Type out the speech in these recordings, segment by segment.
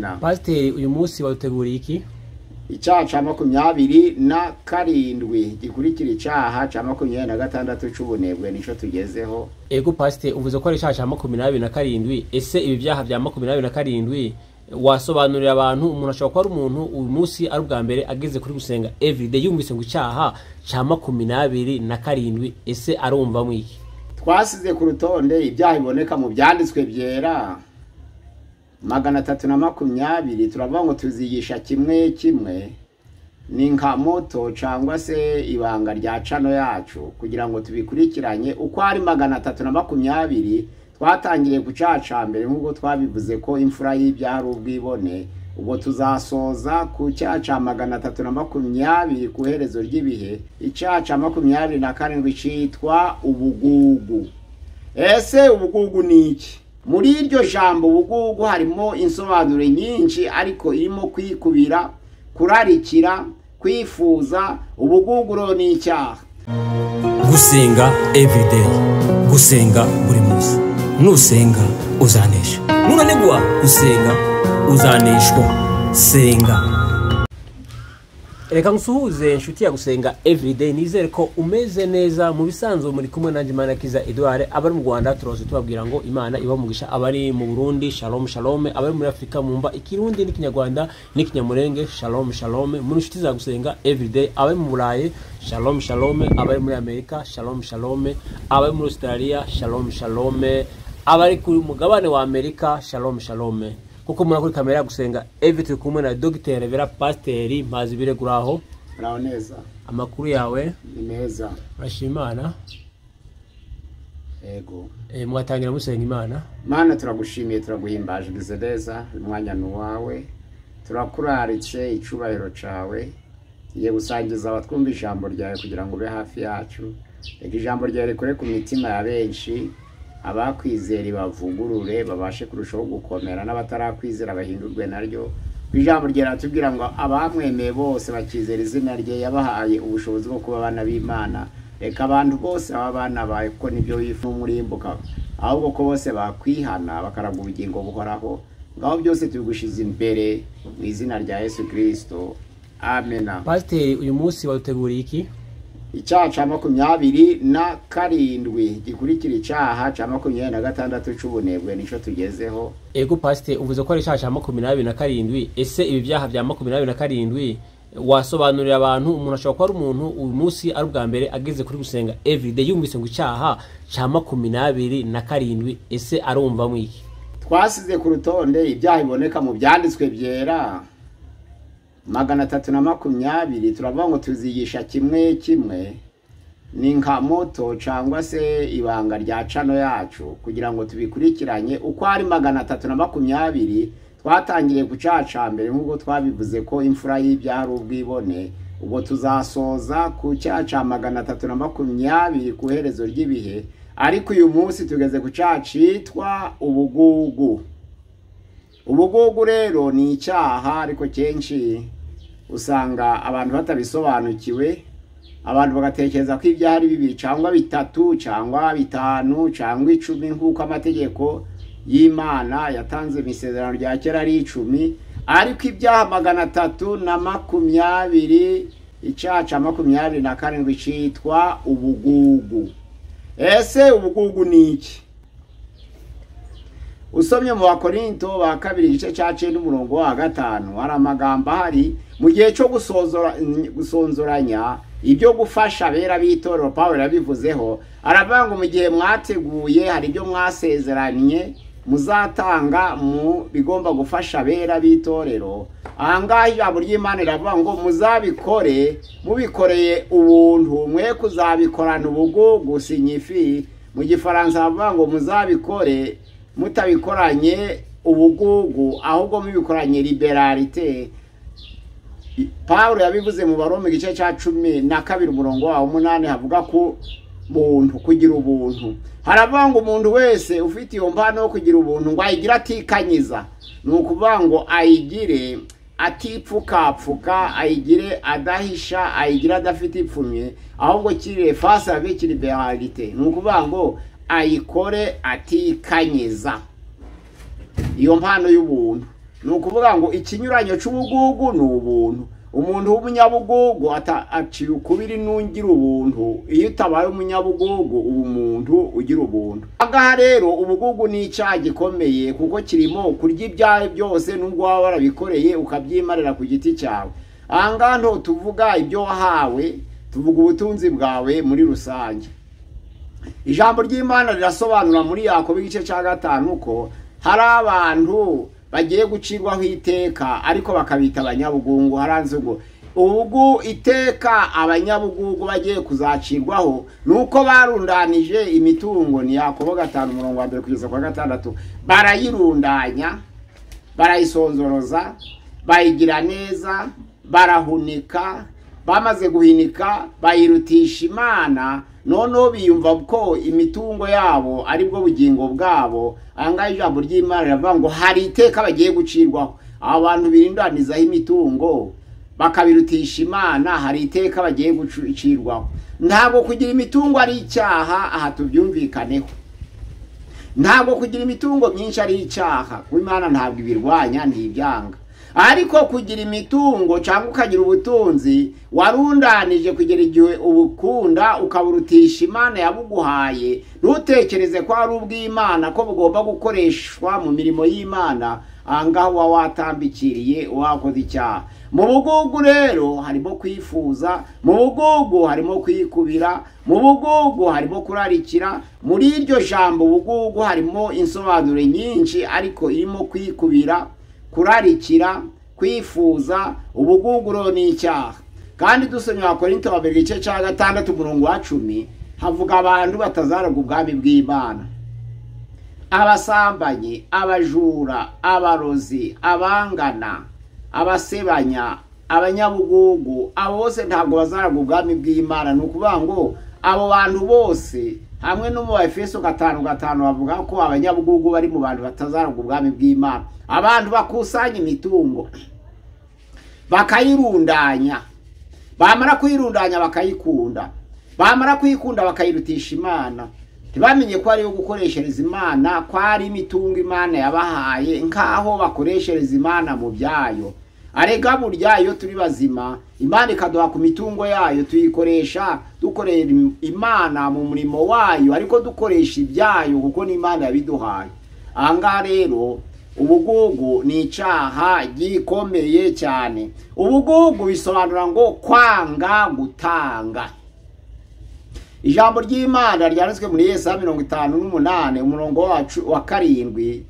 Pasiteri uyu munsi waduteguriye iki? Icyaha ca 27 gikurikira icyaha ca 26 c'ubunebwe nico tugezeho. Ego Pasiteri uvuze ko ari icyaha ca 27, ese ibi byaha bya 27 wasobanurira abantu umuntu ashobora kuba ari umuntu uyu munsi ari ubwa mbere ageze kuri gusenga everyday yumvise ngo icyaha ca 27 ese arumva mwiki? Twasize ku rutonde ibyaha biboneka mu byanditswe byera 320 turavuga ngo tuzigisha kimwe kimwe ni nka moto cyangwa se ibanga rya cano yacu kugira ngo tubikurikiranye uko ari 320 twatangiriye ku cyaha mbere nk'uko twabivuze ko imfura y'ibyaha ari ubwibone ubwo tuzasoza ku cyaha 320 ku herezo ry'ibihe icyaha 27 cyitwa ubugugu. Ese ubugugu ni iki? Muri iryo jambo ubugugu harimo insobanuro nyinshi ariko irimo kwikubira, kurarikira, kwifuza. Ubugugu ro ni icyaha. Gusenga everyday, gusenga buri munsi. Nusenga uzanesha, nunanigwa gusenga uzaneshwa. Senga. Reka nsuhuze inshuti ya gusenga everyday, nizere ko umeze neza. Mu bisanzwe muri kumwe nanje Manakiza Edouard, abari mu Rwanda turoze tubabwira ngo Imana iba mugisha, abari mu Burundi shalom shalom, abari muri Afrika mumba ikirundi n'ikinyarwanda n'ikinyamurenge shalom shalom, muri inshuti za gusenga everyday, abari mu Burayi shalom shalom, abari muri Amerika shalom shalom, abari muri Australia shalom shalom, abari ku mugabane wa Amerika shalom shalom. Kuko muna kuri kamera gusenga everyday kumwe na Dr. Revera Pasiteri Mpazibire Guraho. Muraho neza. Amakuru yawe ni meza. Urashimana? Ego. Mwatangira musenga Imana. Mana turagushimiye, turaguhimbaje neza, umwanya nuwawe. Turakuraritse icubahiro cawe. Iye gusangiza abatwumva ijambo ryawe kugira ngo ube hafi yacu. Ego ijambo ryawe rikore ku mitima ya benshi. Abakwizera bavugurure babashe kurushaho gukomera, n'abatarakwizera bahindurwe naryo. Ijambo ryera tubwira ngo abamwemeye bose bakizera izina rye yabahaye ubushobozi bwo kuba abana b'Imana. Reka abantu bose abana baye ko nibyo wifu murimbuka, ahubwo ko bose bakwihana bakaraga ubugingo buhoraho. Ngaho byose tubigushize imbere mu izina rya Yesu Kristo. Amen. Pasiteri uyu munsi waduteguriye iki? Icyaha ca 27 gikurikira icyaha ca 26 c'ubunebwe nico tugezeho. Ego Pasiteri uvuze ko ari icyaha ca 27, ese ibi byaha bya 27 wasobanurira abantu umuntu ashobora kuba ari umuntu uyu munsi ari ubwa mbere ageze kuri gusenga everyday yumvise ngo icyaha ca 27 ese arumva mwiki? Twasize ku rutonde ibyaha biboneka mu byanditswe byera 320 turavuga ngo tuzigisha kimwe kimwe ni nka moto cyangwa se ibanga rya cano yacu kugira ngo tubikurikiranye uko ari 320 twatangiriye ku cyaha mbere nk'uko twabivuze ko imfura y'ibyaha ari ubwibone ubwo tuzasoza ku cyaha 320 ku herezo ry'ibihe ariko uyu munsi tugeze ku cyaha cyitwa ubugugu. Ubugugu rero ni icyaha ariko kenshi usanga abantu batabisobanukiwe, abantu bagatekereza ko ibyaha ari 2 cyangwa 3 cyangwa 5 cyangwa 10 nk'uko amategeko y'Imana yatanze imisezerano rya kera ari 10, ariko ibyaha 320 icyaha ca 27 cyitwa ubugugu. Ese ubugugu ni iki? Usomye mu Bakorinto ba 2 igice cya 9 umurongo wa 5 hari amagambo ahari mu gihe cyo gusonzoranya ibyo gufasha bera b'itorero. Pawulo yabivuzeho aravuga ngo mu gihe mwateguye hari ibyo mwasezeranye muzatanga mu bigomba gufasha bera b'itorero. Ahangaha ijambo ry'Imana riravuga ngo muzabikore mubikoreye ubuntu, mwe kuzabikorana ubugugu sinyifi. Mu Gifaransa bavuga ngo muzabikore mutabikoranye ubugugu ahubwo mubikoranye liberalite. Pawulo yabivuze mu Baroma igice cya 12 umurongo wa 8 havuga ko buntu kugira ubuntu. Haravuga ngo umuntu wese ufite iyo mpano yo kugira ubuntu ngo ayigira atikanyiza, ni ukuvuga ngo ayigire atipfukapfuka, ayigire adahisha, ayigire adafite ipfumye, ahubwo kirire face avec liberalite, ni ukuvuga ngo ayikore atikanyiza. iyo mpano y'ubuntu nukuvuga ngo ikinyuranyo c'ubugugu ni ubuntu. Umuntu w'umunyabugugu aciye ukubiri nungira ubuntu. Iyo utabaye umunyabugugu umuntu ugira ubuntu. Agaha rero ubugugu ni icyaha gikomeye kuko kirimo kurya ibyawe byose nubwo waba warabikoreye ukabyimarira ku giti cyawe. Ahangaha nto tuvuga ibyo wahawe, tuvuga ubutunzi bwawe muri rusange. Ijambo ry'Imana rirasobanura muri Yakobo igice cya 5 ko hari abantu bagiye gucirwaho iteka ariko bakabita abanyabugungu. Haranze ngo ubugu iteka abanyabugugu bagiye kuzacirwaho nuko barundanije imitungo. Ni Yakobo 5:1 kugeza kwa 6. Barayirundanya, barayisonzoroza, bayigira neza, barahunika, bamaze guhinika bayirutisha Imana. Noneho biyumva ko imitungo yabo ari bwo bugingo bwabo. Anga ijambo ry'Imana riravuga ngo hari iteka bagiye gucirwaho. Abantu birindanizaho imitungo bakabirutisha Imana, hari iteka bagiye gucirwaho. Ntabwo kugira imitungo ari icyaha, aha tubyumvikaneho. Ntabwo kugira imitungo myinshi ari icyaha, kuko Imana ntabwo ibirwanya ntibyanga. Ariko kugira imitungo cyangwa ukagira ubutunzi warundanije kugera igihe ubukunda ukaburutisha Imana yabuguhaye, ntutekereze ko ari ubw'Imana ko bugomba gukoreshwa mu mirimo y'Imana. Angaho watambikiriye wakoze icyaha. Mu bugugu rero harimo kwifuza, mu bugugu harimo kwikubira, mu bugugu harimo kurarikira. Muri iryo jambo bugugu harimo insobanuro nyinshi ariko irimo kwikubira, kurarikira, kwifuza. Ubuguguro ni icyaha. Kandi dusomye Abakorinto 2:6 havuga abantu batazaraga ubwami bw'Imana: abasambanyi, abajura, abarozi, abangana, abasebanya, abanyabugugu. Abo bose ntabwo bazaraga ubwami bw'Imana. Nukuvuga ngo abo bantu bose hamwe no mu Efeso 5:5 bavuga ko abanyabugugu bari mu bantu batazaraga ubwami bw'Imana. Abantu bakusanya imitungo bakayirundanya, bamara kuyirundanya bakayikunda, bamara kuyikunda bakayirutisha Imana. Ntibamenye ko ari yo gukoreshereza Imana, ko ari imitungo Imana yabahaye nkaho bakoreshereza Imana mu byayo. Arega burya iyo turi bazima Imana ikaduha ku mitungo yayo tuyikoresha dukorera Imana mu murimo wayo, ariko dukoresha ibyayo kuko ni Imana yabiduhaye. Anga rero ubugugu ni icyaha gikomeye cyane. Ubugugu bisobanura ngo kwanga gutanga. Ijambo ry'Imana ryanditswe muri Yesaya 58 umurongo wa 7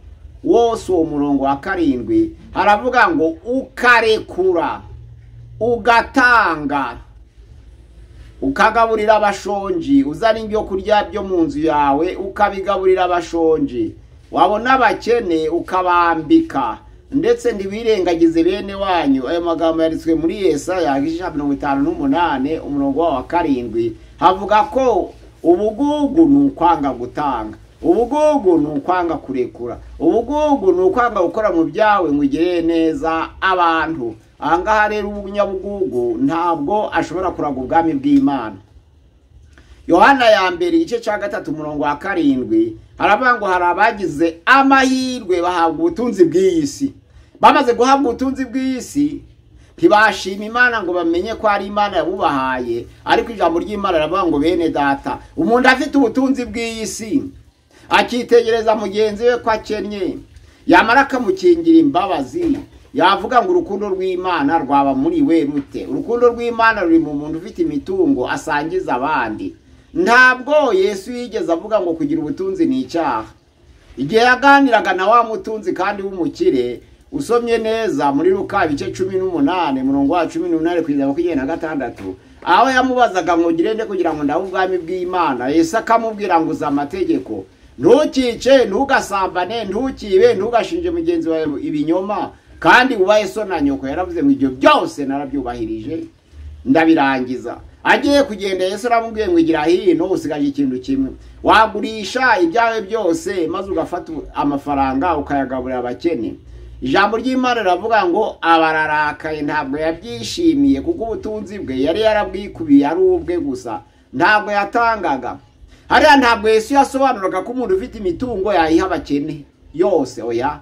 wose. Uwo murongo wa 7 haravuga ngo ukarekura, ugatanga, ukagaburira abashonji, uzana ibyo kurya byo mu nzu yawe ukabigaburira abashonji, wabona abakene ukabambika, ndetse ntibirengagize bene wanyu. Ayo magambo yanditswe muri Yesaya 58 umurongo wa 7. Havuga ko ubugugu ni ukwanga gutanga, ubugugu ni ukwanga kurekura, ubugugu ni ukwanga gukora mu byawe ngo ugire neza abantu. Ahangaha rero umunyabugugu ntabwo ashobora kuraga ubwami bw'Imana. Yohana ya mbere igice cya 3 umurongo wa 7 haravuga ngo hari abagize amahirwe bahabwa ubutunzi bw'iyi si. Bamaze guhabwa ubutunzi bw'iyi si ntibashima Imana ngo bamenye ko ari Imana yabubahaye. Ariko ijambo ry'Imana riravuga ngo bene data, umuntu afite ubutunzi bw'iyi si akitegereza mugenzi we ko akennye, yamara akamukingira imbabazi, yavuga ngo urukundo rw'Imana rwaba muri we rute? Urukundo rw'Imana ruri mu muntu ufite imitungo asangiza abandi. Ntabwo Yesu yigeze avuga ngo kugira ubutunzi ni icyaha. Igihe yaganiraga na wa mutunzi kandi w'umukire, usomye neza muri Luka ibice 18 umurongo wa 18 kugeza ku 16, aho yamubazaga ngo girende kugira ngo ndabe ubwami bw'Imana, Yesu akamubwira ngo uza amategeko: ntukice, ntugasambane, ntukibe, ntugashinje mugenzi wawe ibinyoma, kandi ubaye so na nyoko. Yaravuze ngo ibyo byose narabyubahirije ndabirangiza. Agiye kugenda Yesu aramubwiye ngo igira hino usigaje ikintu kimwe, wagurisha ibyawe byose maze ugafata amafaranga ukayagaburira abakene. Ijambo ry'Imana riravuga ngo abararakaye ntabwo yabyishimiye kuko ubutunzi bwe yari yarabwikubiye ari ubwe gusa, ntabwo yatangaga. Hariya ntabwo Yesu yasobanuraga ko umuntu ufite imitungo yayiha abakene yose, oya.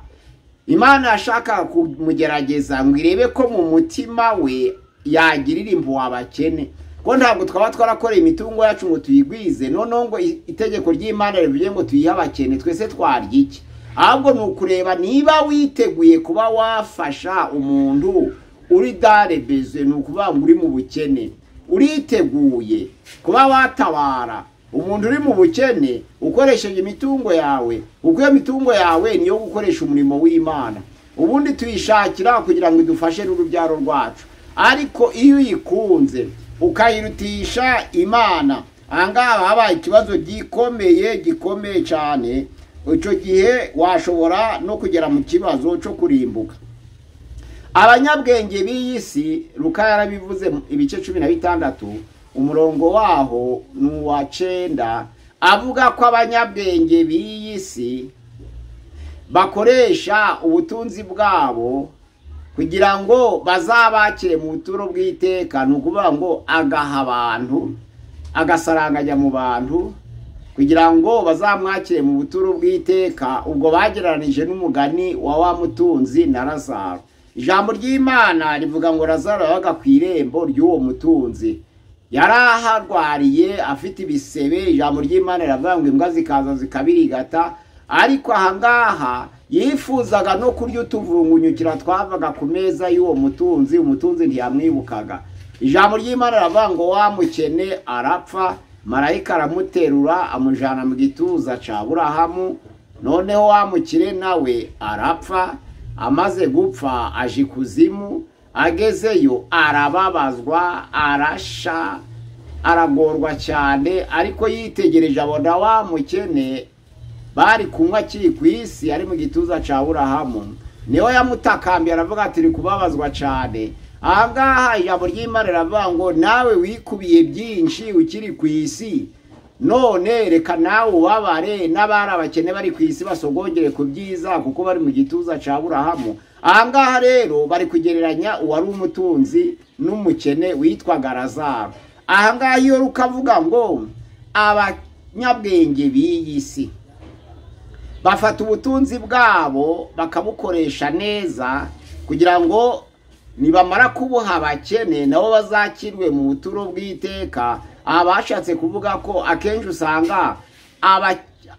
Imana yashaka kumugerageza ngo irebe ko mu mutima we yagirira impuhwe abakene, ko ntabwo twaba twarakoreye imitungo yacu ngo tuyigwize noneho ngo itegeko ry'Imana rivuye ngo tuyihe abakene, twese twarya iki? Ahubwo ni ukureba niba witeguye kuba wafasha umuntu uri darebeze, ni ukuvuga ngo uri mu bukene, uriteguye kuba watabara umuntu uri mu bukene ukoresheje imitungo yawe, kuko iyo mitungo yawe niyo gukoresha umurimo w'Imana, ubundi tuyishakira kugira ngo idufashe n'urubyaro rwacu. Ariko iyo uyikunze ukayirutisha Imana, ahangaha habaye ikibazo gikomeye cyane, icyo gihe washobora no kugera mu kibazo cyo kurimbuka. Abanyabwenge b'iyi si, Luka yarabivuze ibice 16 umurongo waho n'uwa 9, avuga ko abanyabwenge b'iyi si bakoresha ubutunzi bwabo kugira ngo bazabakire mu buturo bw'iteka, ni ukuvuga ngo agaha abantu, agasaranganya mu bantu kugira ngo bazamwakire mu buturo bw'iteka. Ubwo bagereranije n'umugani wa wa mutunzi na Lazaro. Ijambo ry'Imana rivuga ngo Lazaro yabaga ku irembo ry'uwo mutunzi, yaraharwariye afite ibisebe. Ijambo ry'Imana riravuga ngo imbwa zikaza zikabirigata, ariko ahangaha yifuzaga no kurya utuvungunyukira twavaga ku meza y'uwo mutunzi. Umutunzi ntiyamwibukaga. Ijambo ry'Imana riravuga ngo wa mukene arapfa, marayika aramuterura amujana mu gituza ca Aburahamu. Noneho wa mukire nawe arapfa, amaze gupfa aje kuzimu. Agezeyo arababazwa, arasha, aragorwa cyane, ariko yitegereje abona wa mukene bari kunywa akiri ku isi ari mu gituza ca Aburahamu. Niho yamutakambiye aravuga ati uri kubabazwa cyane. Ahangaha ijambo ry'Imana riravuga ngo nawe wikubiye byinshi ukiri ku isi, none reka nawe ubabare n'abari abakene bari ku isi basogongere ku byiza, kuko bari mu gituza ca Aburahamu. Ahangaha rero bari kugereranya uwari umutunzi n'umukene witwaga Lazaro. Ahangaha iyo rukavuga ngo abanyabwenge b'iyi si bafata ubutunzi bwabo bakabukoresha neza kugira ngo nibamara kubuha abakene nabo bazakirwe mu buturo bw'iteka. Abashatse kuvuga ko akenshi usanga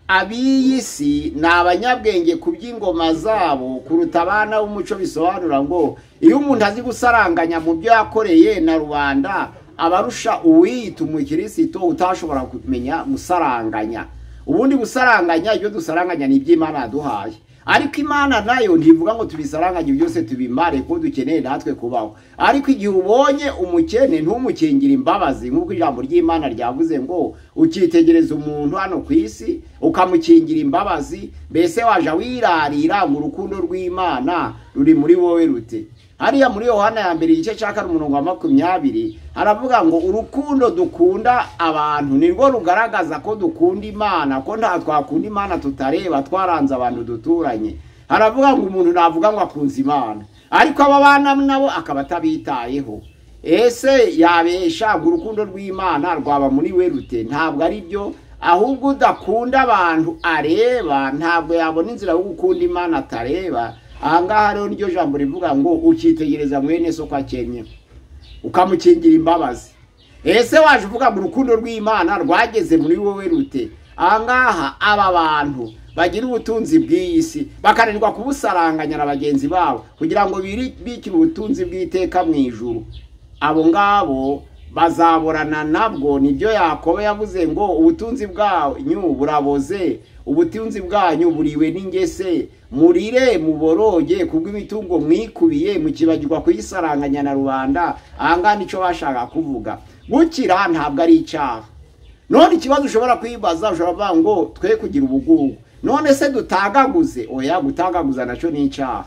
ab'iyi si ni abanyabwenge ku by'ingoma zabo kuruta abana b'umuco. Bisobanura ngo iyo umuntu azi gusaranganya mu byo yakoreye na rubanda, abarusha uwiyita umukristo utashobora kumenya gusaranganya. Ubundi gusaranganya, ibyo dusaranganya ni iby'Imana yaduhaye, ariko Imana nayo ntivuga ngo tubisaranganye byose tubimare ko dukeneye natwe kubaho. Ariko igihe ubonye umukene ntumukingire imbabazi, nk'uko ijambo ry'Imana ryavuze ngo ukitegereza umuntu hano ku isi ukamukingira imbabazi, mbese waje wirarira mu rukundo rw'Imana ruri muri wowe rute. Hariya muri Yohana ya mbere igice cya 20 haravuga ngo urukundo dukunda abantu nirwo rugaragaza ko dukunda Imana, ko nta twakunda Imana tutareba twaranze abantu duturanye. Haravuga ngo umuntu navuga ngo akunze Imana, ariko aba bana nabo akaba atabitayeho. Ese yabesha ngo urukundo rw'Imana rwaba muri we rute? Ntabwo ari byo. Ahubwo udakunda abantu areba ntabwo yabona inzira yo gukunda Imana atareba. Ahangaha rero niryo jambo rivuga ngo ukitegereza mwene so kwakenye ukamukingira imbabazi. Ese waje uvuga ngo urukundo rw'Imana rwageze muri wowe rute? Ahangaha aba bantu bagira ubutunzi bw'isi bakananirwa kubusaranganya na bagenzi babo kugira ngo bikire ubutunzi bw'iteka mu ijuru. Abo ngabo bazaborana nabwo. Nibyo Yakobo yavuze ngo ubutunzi bwanyu buraboze, ubutunzi bwanyu buriwe n'ingese, murire muboroge kubw'imitungo mwikubiye mukibagirwa kuyisaranganya na rubanda. Ahanga nico bashaka kuvuga. Gukira ntabwo ari icyaha. None ikibazo ushobora kwibaza, ushobora kuvuga ngo twe kugira ubugugu, none se dutagaguze? Oya, gutagaguza naco ni icyaha.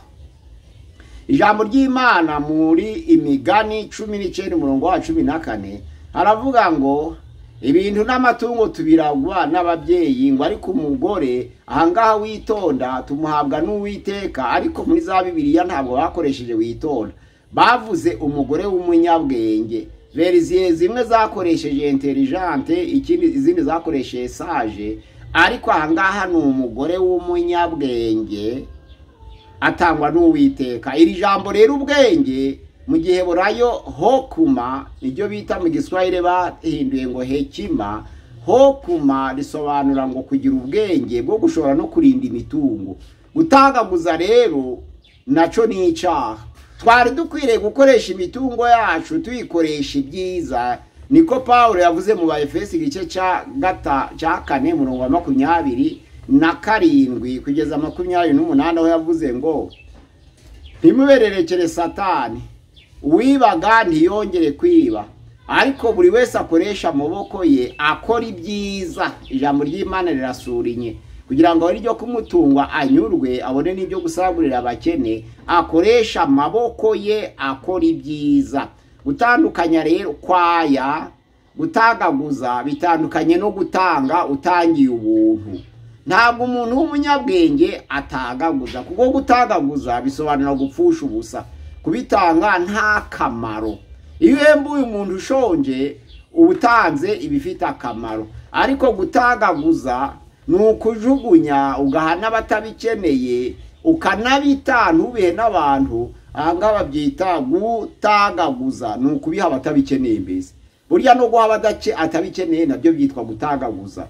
Ijambo ry'Imana muri Imigani 19:14 haravuga ngo ibintu n'amatungo tubiragwa n'ababyeyi, ngo ariko umugore ahangaha witonda tumuhabwa n'Uwiteka. Ariko muri za Bibiliya ntabwo bakoresheje witonda, bavuze umugore w'umunyabwenge. Verisiye zimwe zakoresheje intelligente, izindi zakoresheje sage, ariko ahangaha ni umugore w'umunyabwenge atangwa n'Uwiteka. Iri jambo rero ubwenge mu gihe burayo hokuma niryo bita mu Giswahili bahinduye ngo hekima. Hokuma risobanura ngo kugira ubwenge bwo gushobora no kurinda imitungo. Gutagaguza rero naco ni icaha. Twari dukwiriye gukoresha imitungo yacu tuyikoresha ibyiza. Niko Paulo yavuze mu Efeso igice ca 4:27 kugeza 28 aho yavuze ngo ntimubererekere Satani, uwibaga ntiyongere kwiba, ariko buri wese akoresha amaboko ye akora ibyiza. Ijambo ry'Imana rirasurinye kugira ngo ryo kumutungwa anyurwe abone n'ibyo gusagurira abakene, akoresha amaboko ye akora ibyiza. Gutandukanya rero kwaya gutagaguza bitandukanye no gutanga utangiye ubuntu. Ntabwo umuntu w'umunyabwenge atagaguza, kuko gutagaguza bisobanura gupfusha ubusa, kubitanga nta kamaro. Iyo uhembuye umuntu ushonje ubutanze ibifite akamaro, ariko gutagaguza ni ukujugunya ugahana abatabikeneye ukanabita ntubihe n'abantu. Ahanga babyita gutagaguza, ni ukubiha abatabikeneye. Mbese burya no guha atabikeneye nabyo byitwa gutagaguza.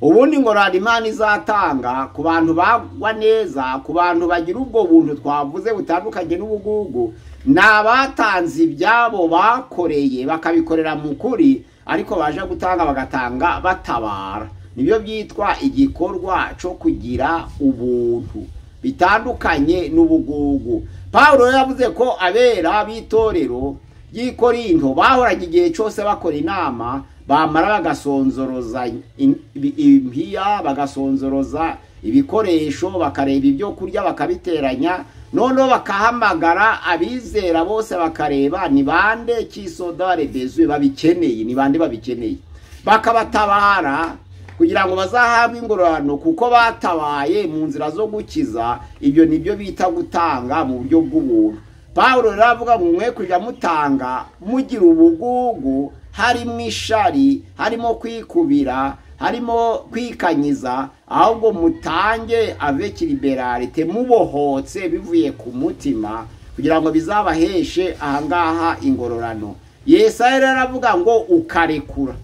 Ubundi ngo Imana izatanga ku bantu bagwa neza, ku bantu bagira ubwo buntu twavuze butandukanye n'ubugugu, n'abatanze ibyabo bakoreye bakabikorera mu kuri, ariko baje gutanga bagatanga batabara. Nibyo byitwa igikorwa cyo kugira ubuntu, bitandukanye n'ubugugu. Paulo yavuze ko abera b'itorero ry'i Korinto bahoraga igihe cyose bakora inama, bamara bagasonzoroza impiya, bagasonzoroza ibikoresho, bakareba ibyo kurya bakabiteranya, noneho bakahamagara abizera bose bakareba ni bande kisodare bezwe babikeneye, ni bande babikeneye, bakabatabara kugira ngo bazahabwe ingororano kuko batabaye mu nzira zo gukiza. Ibyo nibyo bita gutanga mu buryo bw'ubuntu. Paulo ravuga ngo mwe kujya mutanga mugira ubugugu, harimo ishari, harimo kwikubira, harimo kwikanyiza, ahubwo mutange avec liberalité, mubohotse bivuye ku mutima, kugira ngo bizabaheshe ahangaha ingororano. Yesaya aravuga ngo ukarekura,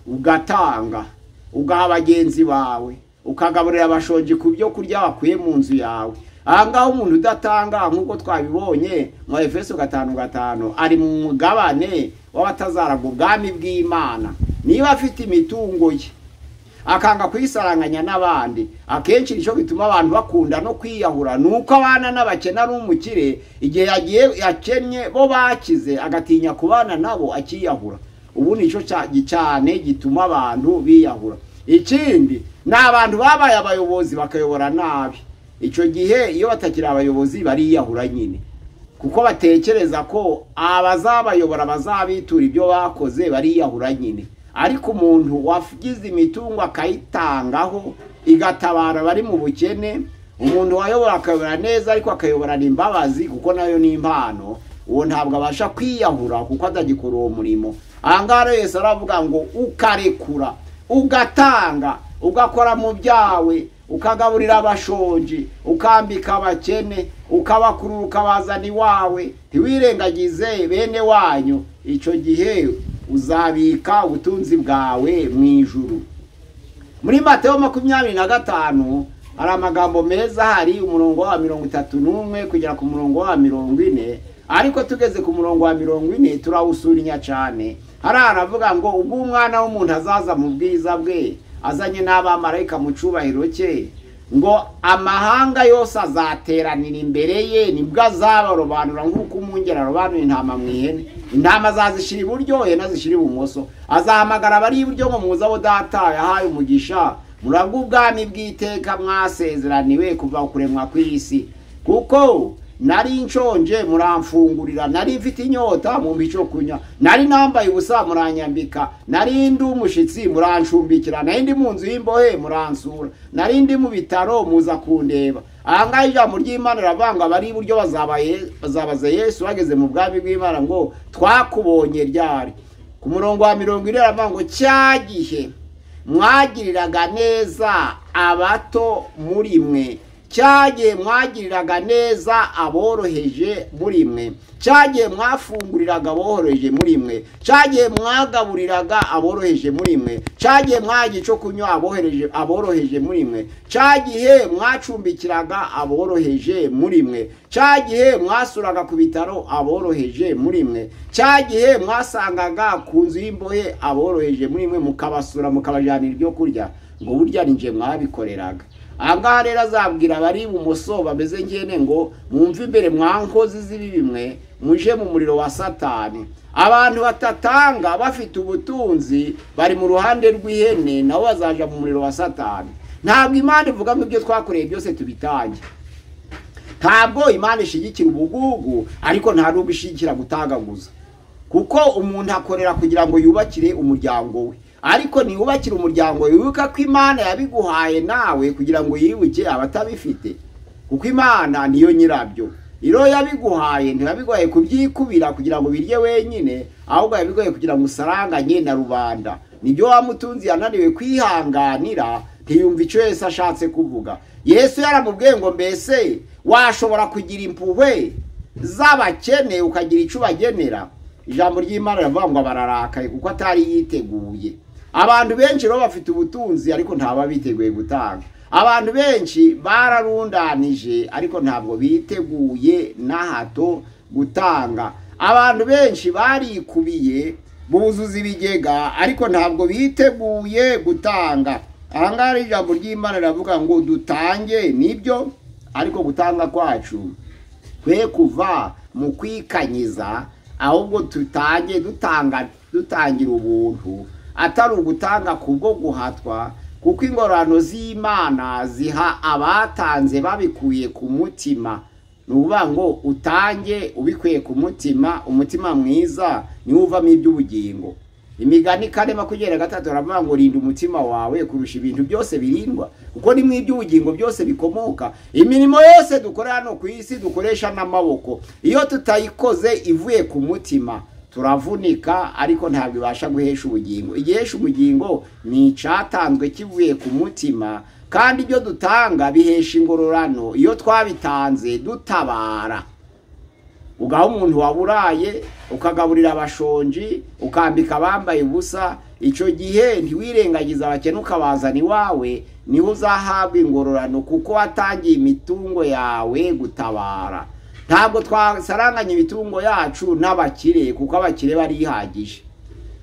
ugatanga, ugaha bagenzi bawe, ukagaburira abashonji ku byo kurya bakuye mu nzu yawe. Ahangaha umuntu udatanga nk'uko twabibonye mu Efeso 5:5 ari mu mugabane w'abatazaraga ubwami bw'Imana. Niba afite imitungo ye akanga kuyisaranganya n'abandi, akenshi nicyo bituma abantu bakunda no kwiyahura. Nuko abana n'abakena n'umukire igihe yagiye yakennye bo bakize agatinya kubana nabo akiyahura. Ubu nicyo cyane gituma abantu biyahura. Ikindi n'abantu babaye abayobozi bakayobora nabi, icyo gihe iyo batakira abayobozi bariyahura nyine, kuko batekereza ko abazabayobora bazabitura ibyo bakoze, bariyahura nyine. Ariko umuntu wagize imitungo akayitangaho igatabara bari mu bukene, umuntu wayobora akayobora neza ariko akayoborana imbabazi kuko nayo ni impano, uwo ntabwo abasha kwiyahura kuko atagikora uwo murimo. Ahangaha Yesu aravuga ngo ukarekura, ugatanga, ugakora mu byawe, ukagaburira abashonji, ukambika abakene, ukabakurura ukabazana iwawe, ntiwirengagize bene wanyu. Icyo gihe uzabika ubutunzi bwawe mu ijuru. Muri Mateyo 25 hari amagambo meza, hari umurongo wa 31 kugera ku murongo wa 40, ariko tugeze ku murongo wa 40 turawusurinya cyane. Hari aravuga ngo ubwo umwana w'umuntu azaza mu bwiza bwe azanye n'abamarayika mu cubahiro cye, ngo amahanga yose azateranira imbere ye, nibwo azabarobanura nk'uko umwungeri arobanura intama mu ihene. Intama azazishira iburyo, ihene azishira ibumoso. Azahamagara abari iburyo ngo muze abo data yahaye umugisha, murabwo ubwami bw'iteka mwasezeraniwe kuva kuremwa kw'isi. Kuko nari nshonje muramfungurira, nari mfite inyota mumpa icyo kunywa, nari nambaye ubusa muranyambika, nari ndi umushitsi murancumbikira, nari ndi mu nzu y'imbohe muransura, nari ndi mu bitaro muza kundeba. Ahangaha ijambo ry'Imana riravanga abari iburyo bazabaza Yesu bageze mu bwami bw'Imana ngo twakubonye ryari. Ku murongo wa 40 riravanga ngo cyagihe mwagiriraga neza abato muri mwe, cyagiye mwagiriraga neza aboroheje muri mwe, cyagiye mwafunguriraga aboroheje muri mwe, cyagiye mwagaburiraga aboroheje muri mwe, cyagiye mwagiye cyo kunywa aboroheje muri mwe, cyagiye mwacumbikiraga aboroheje muri mwe, cyagiye mwasuraga ku bitaro aboroheje muri mwe, cyagiye mwasangaga ku nzu y'imbohe aboroheje muri mwe, mukabasura mukabajyanira ibyo kurya, ngo burya ni nje mwabikoreraga. Ahangaha rero azabwira abari ibumoso bameze ngene ngo mwumve imbere mwa nkozi z'ibibi mwe, muje mu muriro wa Satani. Abantu batatanga bafite ubutunzi bari mu ruhande rw'ihene, nabo bazaja mu muriro wa Satani. Ntabwo Imana ivuga ngo ibyo twakoreye byose tubitange. Ntabwo Imana ishigikira ubugugu, ariko nta nubwo ishigikira gutagaguza. Kuko umuntu akorera kugira ngo yubakire umuryango we, ariko niyubakira umuryango wibuka ko Imana yabiguhaye nawe kugira ngo yibuke abatabifite. Kuko Imana niyo nyirabyo. Iro yabiguhaye ntiyabiguhaye kubyikubira kugira ngo birye wenyine, ahubwo yabiguhaye kugira ngo usaranganye na rubanda. Nibyo wamutunzi yananiwe kwihanganira, ntiyumva icyo Yesu ashatse kuvuga. Yesu yaramubwiye ngo mbese washobora kugira impuhwe z'abakene ukagira icyo bagenera? Ijambo ry'Imana rivuga ngo bararakaye kuko atari yiteguye. Abantu benshi rero bafite ubutunzi ariko ntaba biteguye gutanga. Abantu benshi bararundanije ariko ntabwo biteguye na hato gutanga. Abantu benshi barikubiye buzuza ibigega ariko ntabwo biteguye gutanga. Ahangaha ijambo ry'Imana riravuga ngo dutange, nibyo, ariko gutanga kwacu kwe kuva mu kwikanyiza, ahubwo tutange dutangira ubuntu, atari ugutanga kubwo guhatwa, kuko ingororano z'Imana ziha abatanze babikuye ku mutima. Nuvuga ngo utange ubikuye ku mutima, umutima mwiza niwo uvamo iby'ubugingo. Imigani 4:3 baravuga ngo rinda umutima wawe kurusha ibintu byose birindwa, kuko ni mu iby'ubugingo byose bikomoka. Imirimo yose dukora hano ku isi dukoresha n'amaboko, iyo tutayikoze ivuye ku mutima turavunika, ariko ntabwo ibasha guhesha ubugingo. Igihesha ubugingo ni icatanzwe kivuye ku mutima, kandi ibyo dutanga bihesha ingororano iyo twabitanze dutabara. Ugaha umuntu waburaye, ukagaburira abashonji, ukambika abambaye ubusa, icyo gihe ntiwirengagiza abakene ukabazana iwawe, niho uzahabwa ingororano, kuko watangiye imitungo yawe gutabara. Ntabwo twasaranganya imitungo yacu n'abakire, kuko abakire barihagije.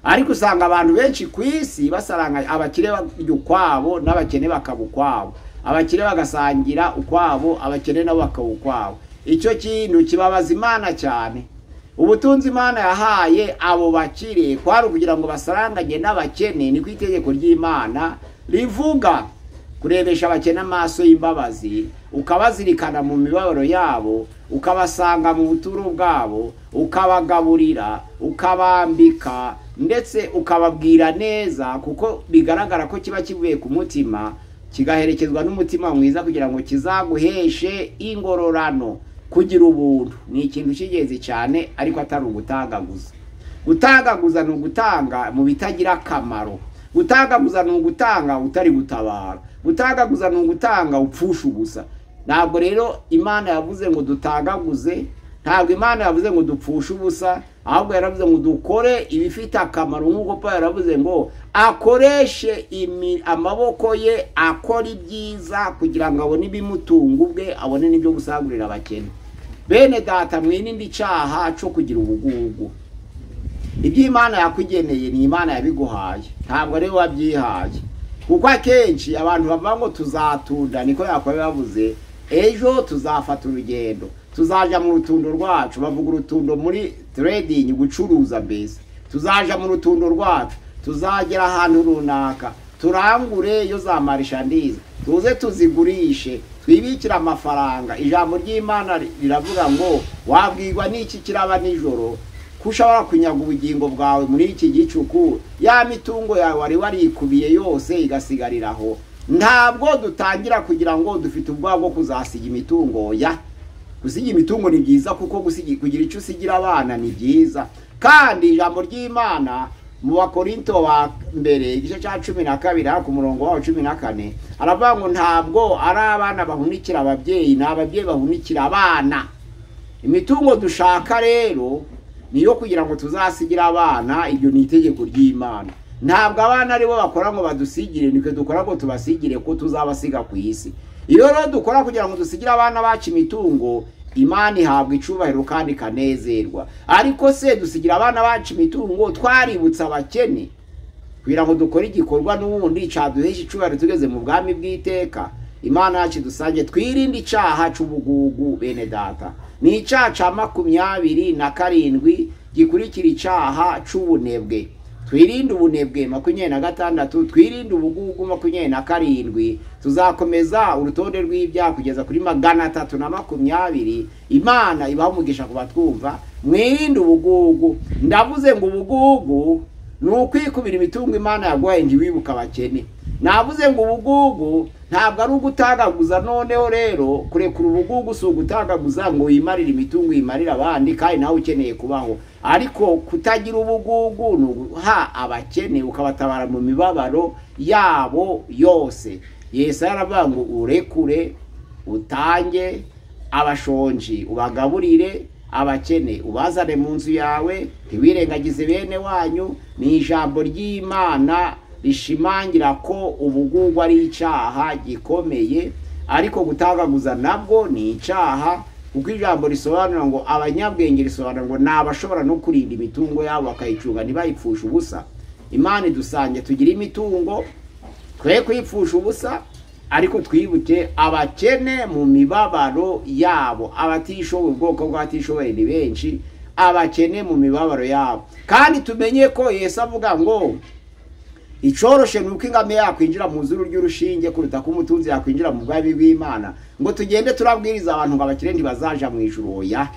Ariko usanga abantu benshi ku isi basaranganya, abakire barya ukwabo n'abakene bakaba ukwabo, abakire bagasangira ukwabo, abakene nabo bakaba ukwabo. Icyo kintu kibabaza Imana cyane. Ubutunzi Imana yahaye abo bakire kwari kugira ngo basaranganye n'abakene, ni ku itegeko ry'Imana rivuga kurebesha abakene amaso y'imbabazi, ukabazirikana mu mibabaro yabo, ukabasanga mu buturo bwabo, ukabagaburira, ukabambika, ndetse ukababwira neza, kuko bigaragara ko kiba kivuye ku mutima, kigaherekezwa n'umutima mwiza kugira ngo kizaguheshe ingororano. Kugira ubuntu ni ikintu cy'ingenzi cyane, ariko atari ugutagaguza. Gutagaguza ni ugutanga mu bitagira akamaro. Gutagaguza ni ugutanga utari gutabara. Gutagaguza ni ugutanga upfusha ubusa. Ntabwo rero Imana yavuze ngo dutagaguze, ntabwo Imana yavuze ngo dupfushe ubusa, ahubwo yaravuze ngo dukore ibifite akamaro, nk'uko Paulo yaravuze ngo akoreshe amaboko ye akora ibyiza kugira ngo abone ibimutunga ubwe, abone n'ibyo gusagurira abakene. Bene data, mwirinde icyaha cyo kugira ubugugu. Ibyo Imana yakugeneye ni Imana yabiguhaye, ntabwo ari wabyihaye. Kuko akenshi abantu bavuga ngo tuzatunda, niko Yakobo yavuze, ejo tuzafata urugendo, tuzaja mu rutundo rwacu. Bavuga urutundo muri trading, gucuruza mbese. Tuzaja mu rutundo rwacu, tuzagera ahantu runaka, turangure iyo za marishandiza, tuze tuzigurishe, twibikira amafaranga. Ijambo ry'Imana riravuga ngo wabwirwa n'iki kiraba nijoro kushobora kunyaga ubugingo bwawe muri iki gicuku, ya mitungo yawe wari warikubiye yose igasigariraho. Ntabwo dutangira kugira ngo dufite ubwoba bwo kuzasiga imitungo. Ya gusiga imitungo ni byiza, kuko kugira icyo usigira abana ni byiza. Kandi ijambo ry'Imana mu Bakorinto wa mbere igice cya 12 ku murongo wa 14 aravuga ngo ntabwo ari abana bahunikira ababyeyi, ni ababyeyi bahunikira abana. Imitungo dushaka rero niyo kugira ngo tuzasigira abana, ibyo ni itegeko ry'Imana. Ntabwo abana aribo bakora ngo badusigire, niko dukora ngo tubasigire ko tuzabasiga ku isi. Iyo rero dukora kugira ngo dusigire abana bacu imitungo, Imana ihabwa icubahiro kandi kanezerwa. Ariko se dusigira abana bacu imitungo twaributsa abakene kugira ngo dukore igikorwa n'ubundi caduhesha icubahiro tugeze mu bwami bw'iteka. Imana yacu dusange twirinde icaha c'ubugugu bene data. Ni icaha ca 27 gikurikira icaha c'ubunebwe. Twirinde ubunebwe 26, twirinde ubugugu 27. Tuzakomeza urutonde rw'ibyaha kugeza kuri 320. Imana ibaho umugisha kubatwumva. Mwirinde ubugugu. Ndavuze ngo ubugugu ni ukwikubira imitungo Imana yaguhaye ntiwibuka abakene. Navuze ngo ubugugu ntabwo ari ugutagaguza. Noneho rero kurekura ubugugu si ugutagaguza ngo yimarire imitungo yimarire abandi kandi nawe ukeneye kubaho. Ariko kutagira ubugugu ni uguha abakene ukabatabara mu mibabaro yabo yose. Yesu yaravuga ngo urekure, utange, abashonji ubagaburire, abakene ubazane mu nzu yawe, ntiwirengagize bene wanyu. Ni ijambo ry'Imana rishimangira ko ubugugu ari icaha gikomeye, ariko gutagaguza nabwo ni icaha, kuko ijambo risobanura ngo abanyabwenge risobanura ngo nabashobora no kurinda imitungo yabo bakayicunga ntibayipfusha ubusa. Imana idusange tugira imitungo twe kwipfusha ubusa, ariko twibuke abakene mu mibabaro yabo. Abatishoboye, ubwoko bw'abatishoboye ni benshi, abakene mu mibabaro yabo. Kandi tumenye ko Yesu avuga ngo icoroshe nuko ingame yakwinjira mu zuru ry'urushinge kuruta ko umutunzi yakwinjira mu bwami bw'Imana. Ngo tugende turabwiriza abantu ngo abakire ntibazaja mu ijuru. Oya,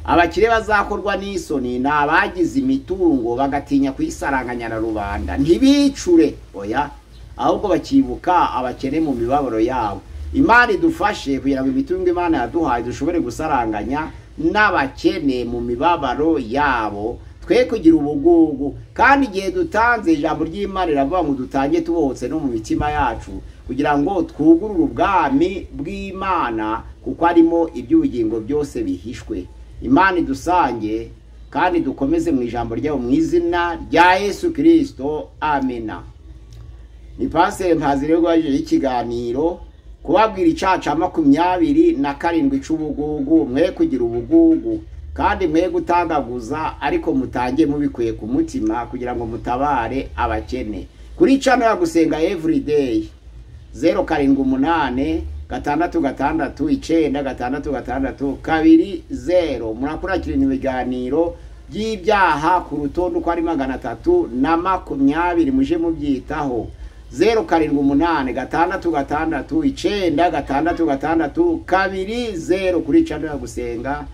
abakire bazakorwa n'isoni ni abagize imitungo bagatinya kuyisaranganya na rubanda, ntibicure. Oya, ahubwo bakibuka abakene mu mibabaro yabo. Imana idufashe kugira ngo imitungo Imana yaduhaye dushobore gusaranganya n'abakene mu mibabaro yabo, twe kugira ubugugu. Kandi igihe dutanze, ijambo ry'Imana riravuga ngo dutange tubohotse no mu mitima yacu kugira ngo twugurure ubwami bw'Imana, kuko arimo iby'ubugingo byose bihishwe. Imana idusange kandi dukomeze mu ijambo ryayo mu izina rya Yesu Kristo. Amina. Ni Pastor Mpazire rwaje ikiganiro kubabwira icaha ca 27 c'ubugugu. Mwe kugira ubugugu kandi mwe gutagaguza, ariko mutange mubikuye ku mutima kugira ngo mutabare abakene. Kuri channel ya Gusenga Everyday 078 669 murakurikira ibiganiro by'ibyaha ku rutondo ko ari 320. muje mubyitaho 07669 kuri channel ya Gusenga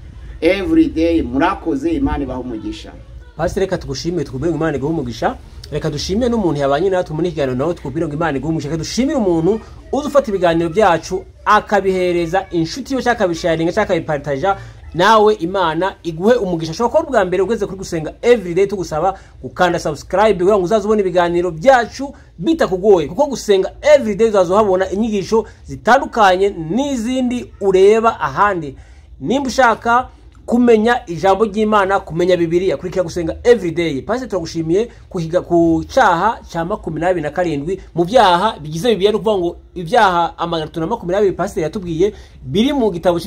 Everyday. Murakoze, Imana ibaho umugisha. Pastor, reka tugushimire tukubwire ngo Imana iguhe umugisha. Reka dushimire n'umuntu yabanye natwe muri kiganiro nawe tukubwire ngo Imana iguhe umugisha. Reka dushimire umuntu uzufata ibiganiro byacu akabihereza inshuti yo cyaka bisharinga cyaka bipartaja. Nawe Imana iguhe umugisha. Shobora ko bwa mbere ugeze kuri Gusenga Everyday tugusaba gukanda subscribe kugira ngo uzazubone ibiganiro byacu bitakugoye, kuko Gusenga Everyday uzazohabona inyigisho zitandukanye n'izindi ureba ahandi. Nimba ushaka kumenya ijambo ry'Imana, kumenya Bibiliya, kurikira Gusenga Everyday. Pastor, turagushimiye kuhiga ku caha ca 27 mu byaha bigize Bibiliya. No kuvuga ngo ibyaha 320 Pastor yatubwiye biri mu gitabo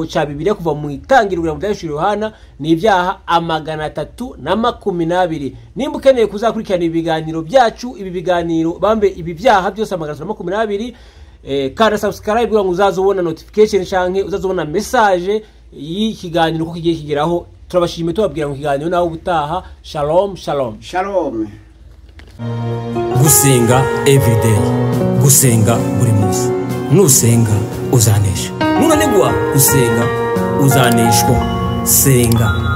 ca Bibiliya kuva mu itangiriro mu byashuri Yohana, ni ibyaha 320. Nimba ukeneye kuzakurikirana ibiganiro byacu, ibi biganiro bambe ibi byaha byose 320, kandi subscribe kugira ngo uzazubona notification canke uzazubona message y'ikiganiro ko kigiye kigeraho. Turabashimiye tubabwira ngo ikiganiro nawe ubutaha. Shalom shalom shalom. Gusenga Everyday, gusenga buri munsi. Nusenga uzanesha, nunanigwa gusenga uzaneshwa. Senga.